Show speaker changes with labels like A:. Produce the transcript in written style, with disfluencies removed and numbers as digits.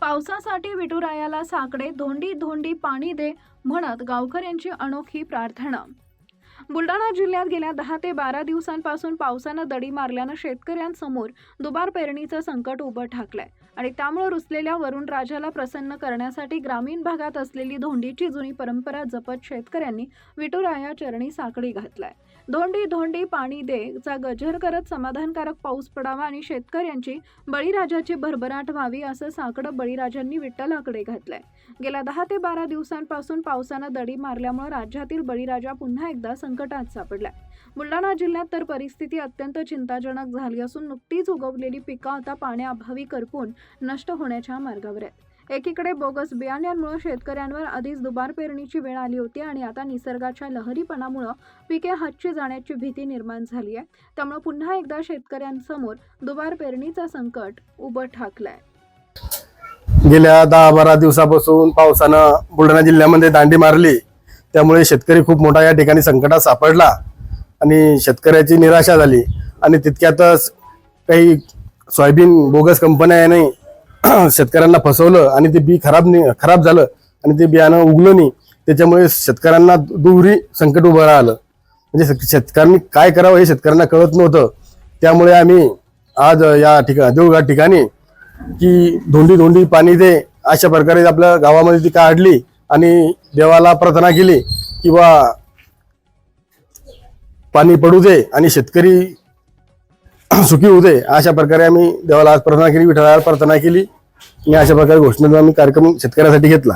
A: पावसासाठी विठुरायाला साकडे, धोंडी धोंडी पाणी दे म्हणत गावकऱ्यांची अनोखी प्रार्थना। बुलढाणा जिल्ह्यात गेल्या 10 ते 12 दिवसांपासून पावसानं दडी मारल्यानं शेतकऱ्यांसमोर दुबार पेरणीचं संकट उभं ठाकलंय आणि त्यामुळे रुसलेल्या वरुण राजाला प्रसन्न करण्यासाठी ग्रामीण भागात असलेली धोंडीची जुनी परंपरा जपत शेतकऱ्यांनी विठुराया चरणी साकडी घातलाय। धोंडी धोंडी पाणी दे चा गजर करत समाधानकारक पाऊस पडावा आणि शेतकऱ्यांची बळीराजाची भरभराट व्हावी असं साकडं बळीराजांनी विठ्ठलाकडे घातलंय। गेल्या 10 ते 12 दिवसांपासून पावसानं दडी मारल्यामुळे राज्यातील बळीराजा पुन्हा एकदा संकटात सापडलाय। बुलढाणा जिल्ह्यात तर परिस्थिती अत्यंत चिंताजनक झाली असून नुकतीच उगवलेली पिकं आता पाण्याअभावी करपून नष्ट होण्याच्या मार्गावर आहेत। एकीकडे बोगस बियाण्यांमुळे शेतकऱ्यांवर आधीच दुबार पेरणीची वेळ आली होती आणि आता निसर्गाच्या लहरीपणामुळे पिके हातची जाण्याची भीती निर्माण झाली आहे। त्यामुळे पुन्हा एकदा शेतकऱ्यांसमोर दुबार पेरणीचं संकट उभं ठाकलंय।
B: गेल्या 10-12 दिवसापासून पावसानं बुलढाणा जिल्ह्यामध्ये दांडी मारली, त्यामुळे शेतकरी खूप मोठा या ठिकाणी संकटात सापडला आणि शेतकऱ्याची निराशा झाली आणि तितक्यातच काही सोयाबीन बोगस कंपन्या याने शेतकऱ्यांना फसवलं आणि ते बी खराब झालं आणि ते बियाणं उगलं नाही। त्याच्यामुळे शेतकऱ्यांना दुहेरी संकट उभं राहिलं। म्हणजे शेतकऱ्यांनी काय करावं हे शेतकऱ्यांना कळत नव्हतं। त्यामुळे आम्ही आज या ठिकाणी की धोंडी धोंडी पाणी दे अशा प्रकारे आपल्या गावामध्ये ती काढली आणि देवाला प्रार्थना केली की बा पाणी पडू दे आणि शेतकरी सुखी होऊ दे। अशा प्रकारे आम्ही देवाला आज प्रार्थना केली, विठ्ठलाला प्रार्थना केली आणि अशा प्रकारे घोषणा आम्ही कार्यक्रम शेतकऱ्यासाठी घेतला।